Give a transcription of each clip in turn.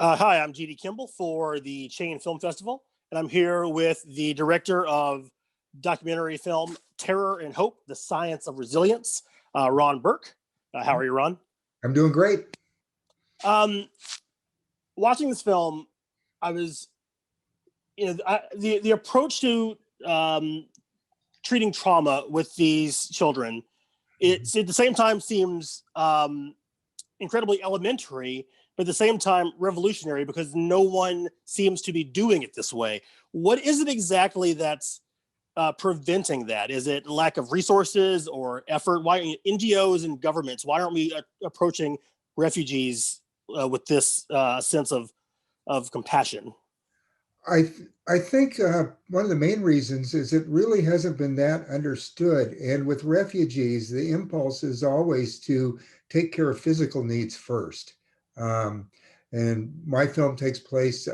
Hi, I'm GD Kimball for the Chain Film Festival, and I'm here with the director of documentary film Terror and Hope, The Science of Resilience, Ron Burke. How are you, Ron? I'm doing great. Um, Watching this film, I was, the approach to treating trauma with these children, it at the same time seems incredibly elementary, but at the same time revolutionary because no one seems to be doing it this way. What is it exactly that's preventing that? Is it lack of resources or effort? Why NGOs and governments? Why aren't we approaching refugees with this sense of compassion? I think one of the main reasons is it really hasn't been that understood. And with refugees, the impulse is always to take care of physical needs first. Um, and my film takes place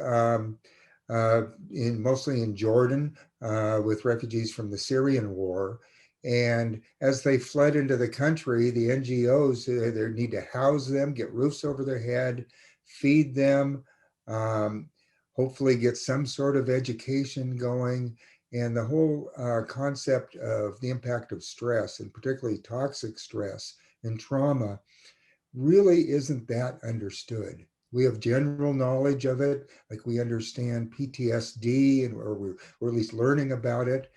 mostly in Jordan with refugees from the Syrian war. And as they fled into the country, the NGOs they need to house them, get roofs over their head, feed them. Um, Hopefully get some sort of education going. And the whole concept of the impact of stress, and particularly toxic stress and trauma, really isn't that understood. We have general knowledge of it, like we understand PTSD, or we're at least learning about it.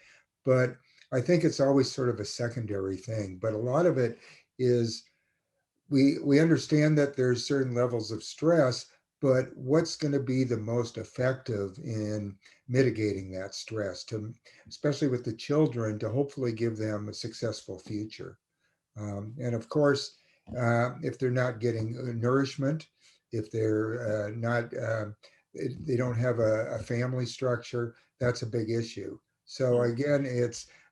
But I think it's always sort of a secondary thing. But a lot of it is we understand that there's certain levels of stress, but what's going to be the most effective in mitigating that stress, to especially with the children, to hopefully give them a successful future. And of course, if they're not getting nourishment, if they're not they don't have a family structure, that's a big issue. So again,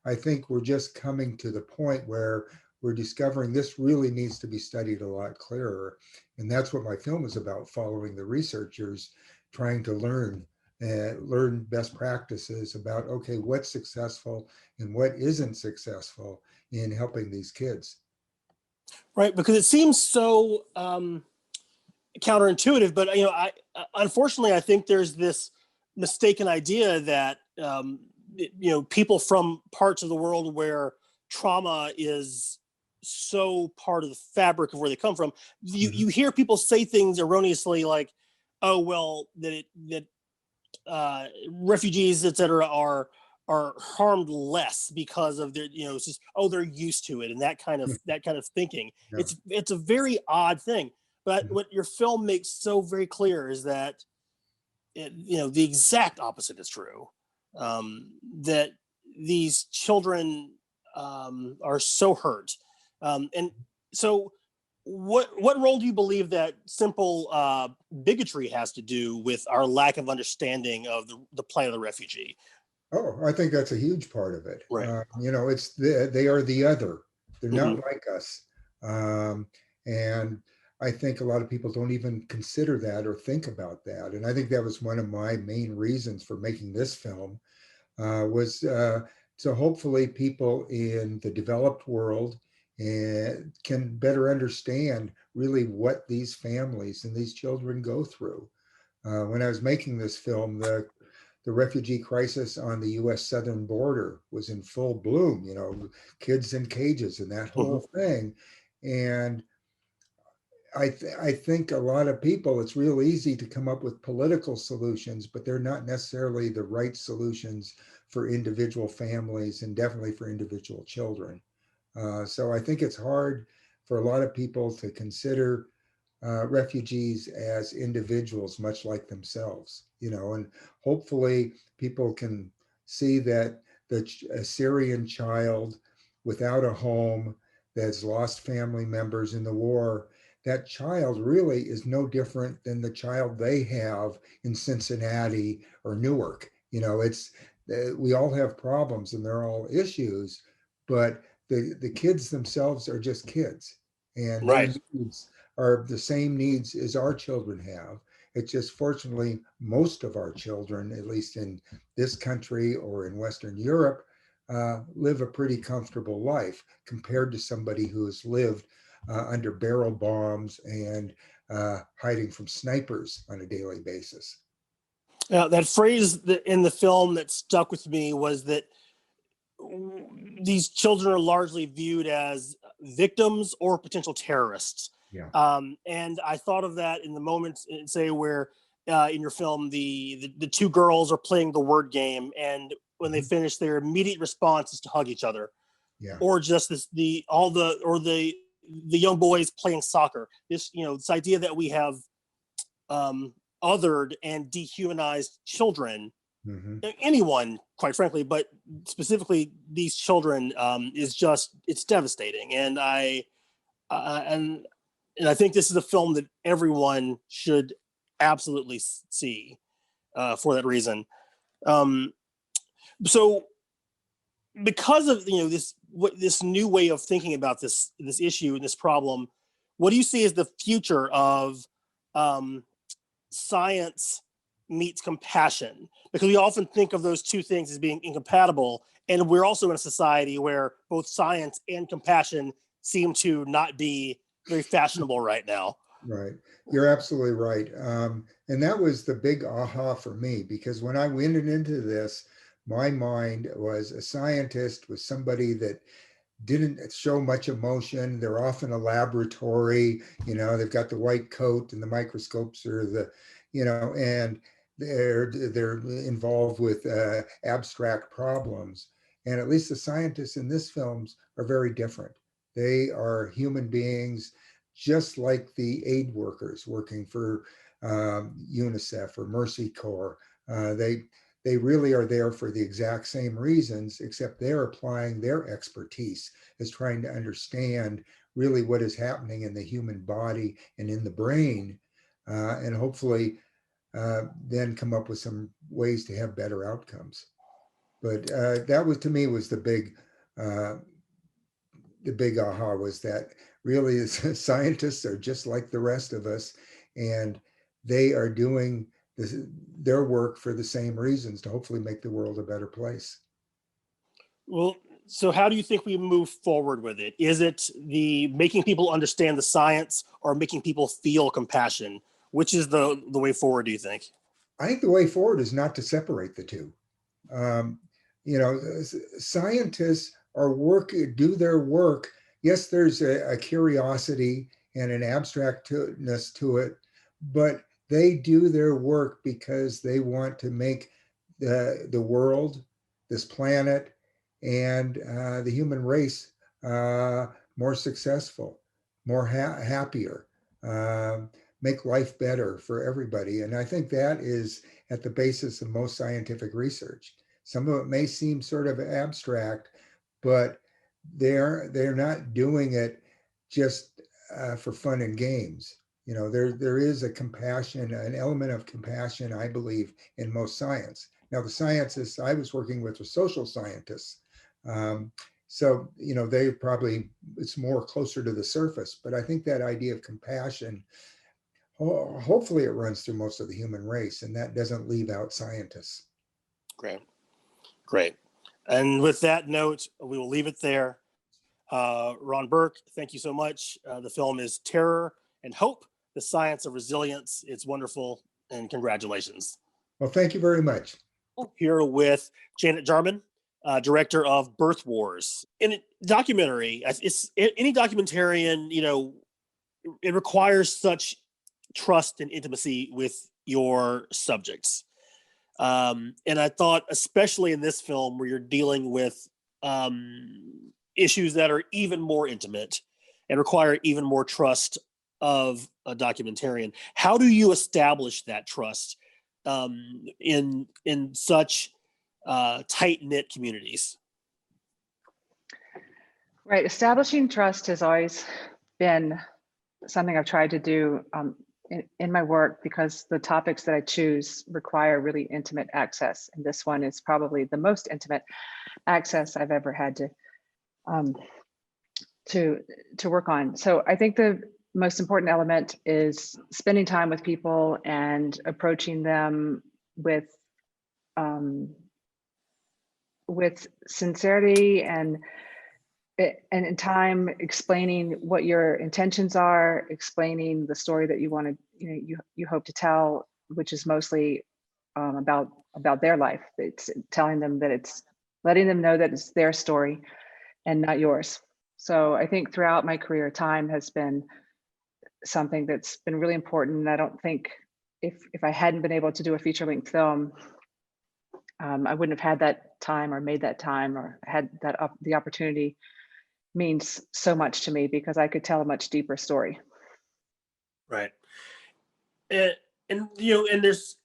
I think we're just coming to the point where we're discovering this really needs to be studied a lot clearer. And that's what my film is about, following the researchers, trying to learn best practices about, okay, what's successful and what isn't successful in helping these kids. Right, because it seems so counterintuitive, but unfortunately I think there's this mistaken idea that people from parts of the world where trauma is so part of the fabric of where they come from, you hear people say things erroneously like, oh well, that refugees, etc., are harmed less because of their, it's just, oh, they're used to it, and that kind of thinking. Yeah. It's a very odd thing. But what your film makes so very clear is that the exact opposite is true. That these children are so hurt, and so what role do you believe that simple bigotry has to do with our lack of understanding of the plight of the refugee? Oh, I think that's a huge part of it. Right. They are the other. They're not Mhm. like us. And I think a lot of people don't even consider that or think about that. And I think that was one of my main reasons for making this film, was so hopefully people in the developed world can better understand really what these families and these children go through. When I was making this film, the refugee crisis on the US southern border was in full bloom, kids in cages and that Mhm. whole thing. And I think a lot of people, it's real easy to come up with political solutions, but they're not necessarily the right solutions for individual families and definitely for individual children. So I think it's hard for a lot of people to consider refugees as individuals, much like themselves, and hopefully people can see that a Syrian child without a home that's lost family members in the war, that child really is no different than the child they have in Cincinnati or Newark. It's we all have problems and they're all issues, but the kids themselves are just kids, and their Right. needs are the same needs as our children have. It's just fortunately most of our children, at least in this country or in Western Europe, live a pretty comfortable life compared to somebody who has lived under barrel bombs and hiding from snipers on a daily basis. That phrase that in the film that stuck with me was that these children are largely viewed as victims or potential terrorists. Yeah. And I thought of that in the moment, say, where in your film, the two girls are playing the word game, and when they finish, their immediate response is to hug each other. Yeah. Or just the young boys playing soccer. This idea that we have othered and dehumanized children, anyone, quite frankly, but specifically these children, it's devastating. And I think this is a film that everyone should absolutely see for that reason. So because of this new way of thinking about this issue and this problem, what do you see as the future of science meets compassion? Because we often think of those two things as being incompatible, and we're also in a society where both science and compassion seem to not be very fashionable right now. Right. You're absolutely right. And that was the big aha for me, because when I went into this, my mind was a scientist was somebody that didn't show much emotion. They're off in a laboratory, they've got the white coat and the microscopes are and they're involved with abstract problems. And at least the scientists in this films are very different. They are human beings, just like the aid workers working for UNICEF or Mercy Corps. They really are there for the exact same reasons, except they're applying their expertise as trying to understand really what is happening in the human body and in the brain, and hopefully then come up with some ways to have better outcomes. But that was, to me, was the big aha, was that really scientists are just like the rest of us, and they are doing their work for the same reasons, to hopefully make the world a better place. Well, so how do you think we move forward with it? Is it the making people understand the science, or making people feel compassion? Which is the way forward, do you think? I think the way forward is not to separate the two. Scientists do their work. Yes, there's a curiosity and an abstractness to it, but they do their work because they want to make the world, this planet, and the human race more successful, more happier, make life better for everybody. And I think that is at the basis of most scientific research. Some of it may seem sort of abstract, but they're not doing it just for fun and games. There is a compassion, an element of compassion, I believe, in most science. Now, the scientists I was working with were social scientists. So, they probably, it's more closer to the surface, but I think that idea of compassion, hopefully it runs through most of the human race, and that doesn't leave out scientists. Great. And with that note, we will leave it there. Ron Burke, thank you so much. The film is Terror and Hope, the Science of Resilience. It's wonderful, and congratulations. Well, thank you very much. Here with Janet Jarman, director of Birth Wars. In a documentary, any documentarian, it requires such trust and intimacy with your subjects. And I thought, especially in this film where you're dealing with issues that are even more intimate and require even more trust of a documentarian, how do you establish that trust in such tight-knit communities? Right. Establishing trust has always been something I've tried to do in my work, because the topics that I choose require really intimate access. And this one is probably the most intimate access I've ever had to work on. So I think the most important element is spending time with people and approaching them with sincerity and and in time explaining what your intentions are, explaining the story that you want to, you hope to tell, which is mostly about their life. It's telling them that it's letting them know that it's their story and not yours. So I think throughout my career, time has been something that's been really important. And I don't think if I hadn't been able to do a feature-length film, I wouldn't have had that time or made that time or had that the opportunity. Means so much to me because I could tell a much deeper story. Right. And you know, and there's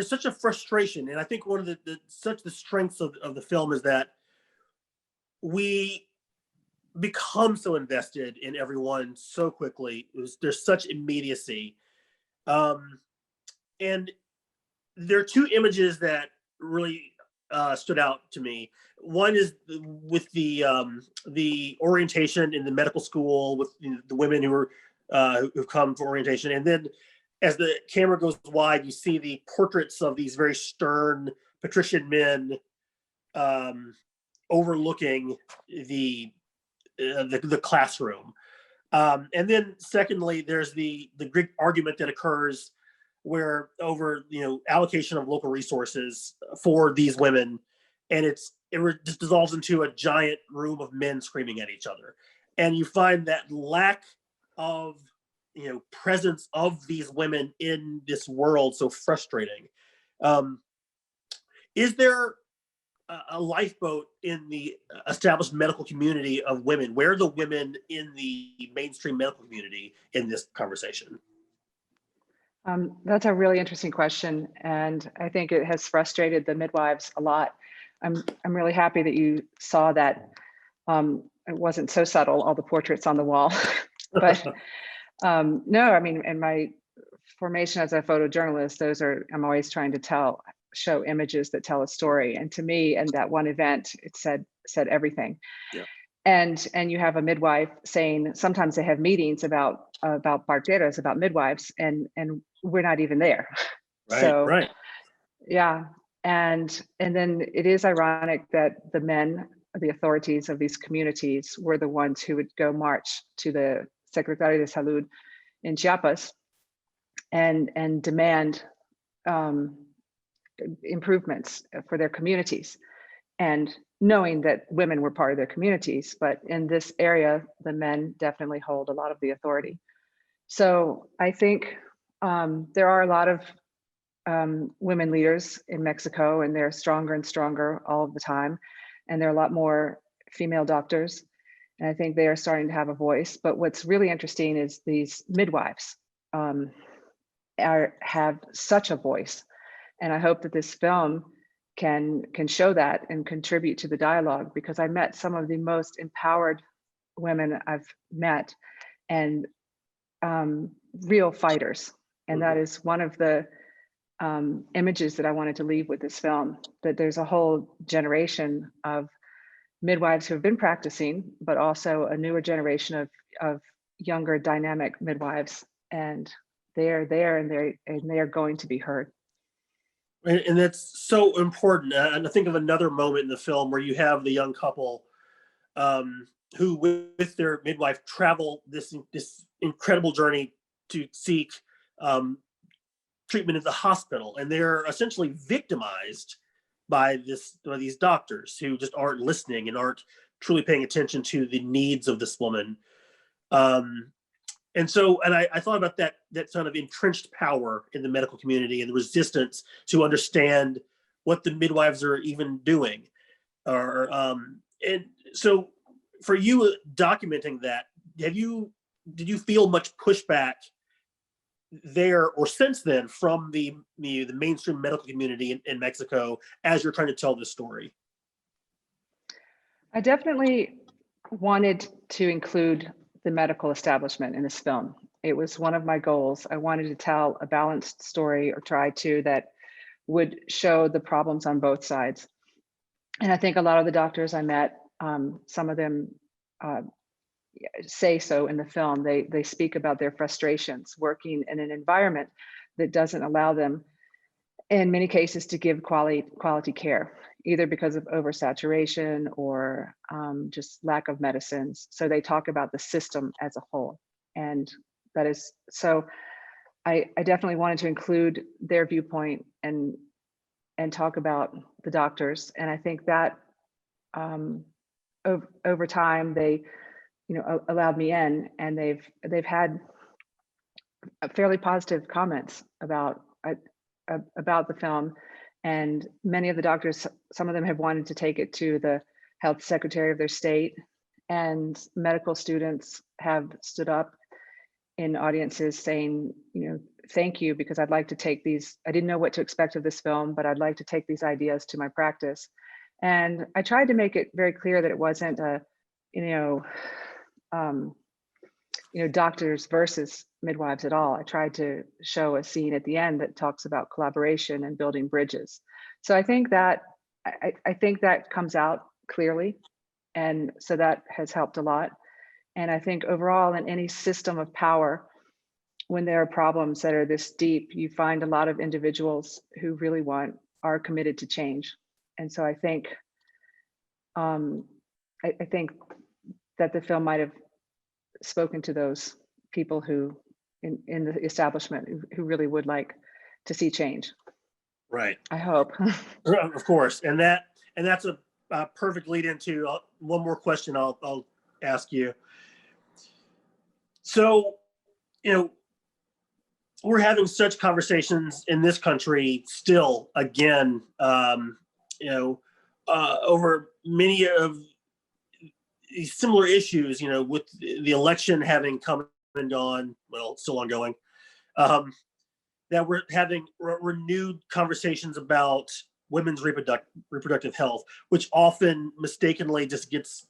such a frustration, and I think one of the strengths of the film is that we become so invested in everyone so quickly. There's such immediacy, and there are two images that really stood out to me. One is with the orientation in the medical school with the women who've come for orientation, and then as the camera goes wide, you see the portraits of these very stern patrician men overlooking the classroom. And then secondly, there's the Greek argument that occurs where over allocation of local resources for these women, and it just dissolves into a giant room of men screaming at each other, and you find that lack of presence of these women in this world so frustrating. Is there a lifeboat in the established medical community of women? Where are the women in the mainstream medical community in this conversation? That's a really interesting question, and I think it has frustrated the midwives a lot. I'm really happy that you saw that. It wasn't so subtle, all the portraits on the wall, but no, I mean, in my formation as a photojournalist, I'm always trying to show images that tell a story, and to me, in that one event, it said everything. Yeah. And you have a midwife saying sometimes they have meetings about parteras, about midwives, and we're not even there. Right. So right. yeah, and then it is ironic that the men, the authorities of these communities, were the ones who would go march to the Secretario de Salud in Chiapas and demand improvements for their communities, and knowing that women were part of their communities. But in this area, the men definitely hold a lot of the authority. So I think there are a lot of women leaders in Mexico, and they're stronger and stronger all of the time. And there are a lot more female doctors, and I think they are starting to have a voice. But what's really interesting is these midwives have such a voice. And I hope that this film can show that and contribute to the dialogue, because I met some of the most empowered women I've met, and real fighters. And that is one of the images that I wanted to leave with this film, that there's a whole generation of midwives who have been practicing, but also a newer generation of younger dynamic midwives, and they're there, and they are going to be heard. And that's so important. And I think of another moment in the film where you have the young couple who, with their midwife, travel this incredible journey to seek treatment at the hospital, and they're essentially victimized by these doctors who just aren't listening and aren't truly paying attention to the needs of this woman. And I thought about that sort of entrenched power in the medical community and the resistance to understand what the midwives are even doing. And so for you documenting that, did you feel much pushback there or since then from the mainstream medical community in Mexico as you're trying to tell this story? I definitely wanted to include the medical establishment in this film. It was one of my goals. I wanted to tell a balanced story, or try to, that would show the problems on both sides. And I think a lot of the doctors I met, some of them say so in the film. They speak about their frustrations working in an environment that doesn't allow them in many cases to give quality care, either because of oversaturation or just lack of medicines. So they talk about the system as a whole. And that is, so I definitely wanted to include their viewpoint and talk about the doctors. And I think that over time, they, allowed me in, and they've had fairly positive comments about the film. And many of the doctors, some of them have wanted to take it to the health secretary of their state, and medical students have stood up in audiences saying, thank you, because I'd like to take these, I didn't know what to expect of this film, but I'd like to take these ideas to my practice. And I tried to make it very clear that it wasn't a, doctors versus midwives at all. I tried to show a scene at the end that talks about collaboration and building bridges. So I think that I think that comes out clearly, and so that has helped a lot. And I think overall, in any system of power, when there are problems that are this deep, you find a lot of individuals who really are committed to change. And so I think I think that the film might have spoken to those people who in the establishment who really would like to see change. Right. I hope. Of course. And that's a perfect lead into one more question I'll ask you. So, we're having such conversations in this country still, again, over many of these similar issues, with the election having come and gone, well, still ongoing, that we're having renewed conversations about women's reproductive health, which often mistakenly just gets,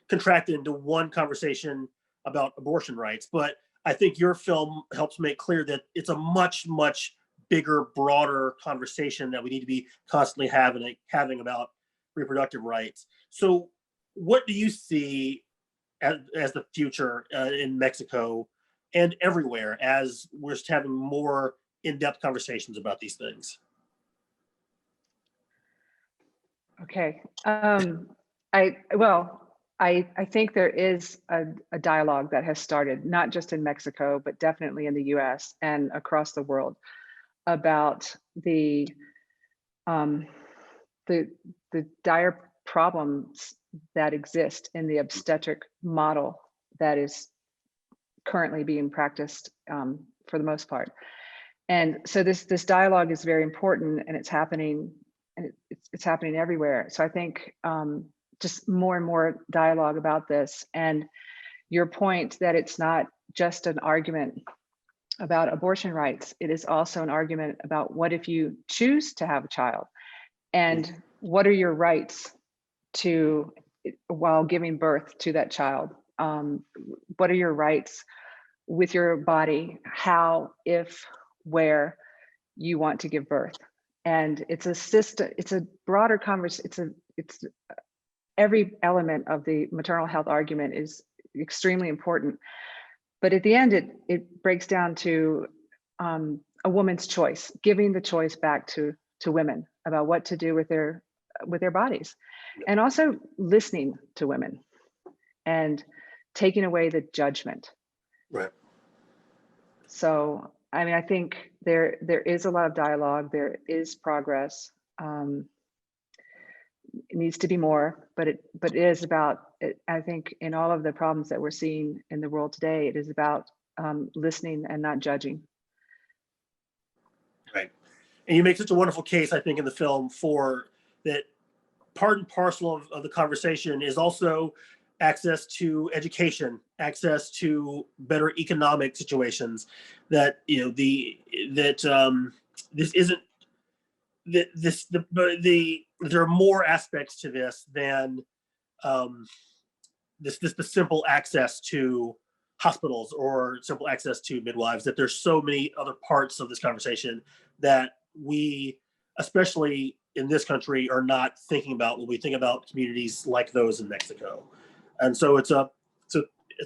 contracted into one conversation about abortion rights. But I think your film helps make clear that it's a much, much bigger, broader conversation that we need to be constantly having about reproductive rights. So what do you see as the future in Mexico and everywhere as we're just having more in-depth conversations about these things? Okay. I think there is a dialogue that has started, not just in Mexico, but definitely in the US and across the world, about the dire problems that exist in the obstetric model that is currently being practiced for the most part. And so this dialogue is very important, and it's happening, and it's happening everywhere. So I think just more and more dialogue about this. And your point that it's not just an argument about abortion rights, it is also an argument about what if you choose to have a child, and what are your rights to while giving birth to that child. What are your rights with your body, how, if, where you want to give birth. And it's a system, it's a broader conversation, it's every element of the maternal health argument is extremely important. But at the end, it breaks down to a woman's choice, giving the choice back to women about what to do with their bodies, and also listening to women and taking away the judgment. Right. So, I mean, I think there is a lot of dialogue, there is progress. It needs to be more, but it is about, I think in all of the problems that we're seeing in the world today, it is about listening and not judging. Right. And you make such a wonderful case, I think, in the film for that. Part and parcel of the conversation is also access to education, access to better economic situations. That this isn't there are more aspects to this than the simple access to hospitals or simple access to midwives. That there's so many other parts of this conversation that we, especially in this country, are not thinking about when we think about communities like those in Mexico. And so it's a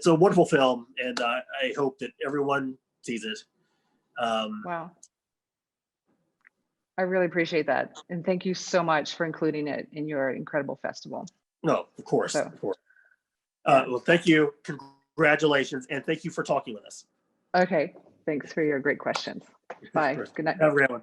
wonderful film, and I hope that everyone sees it. Wow. I really appreciate that. And thank you so much for including it in your incredible festival. No, of course, So, of course. yeah. Well, thank you. Congratulations. And thank you for talking with us. Okay. Thanks for your great questions. Bye. Good night. Have a great one.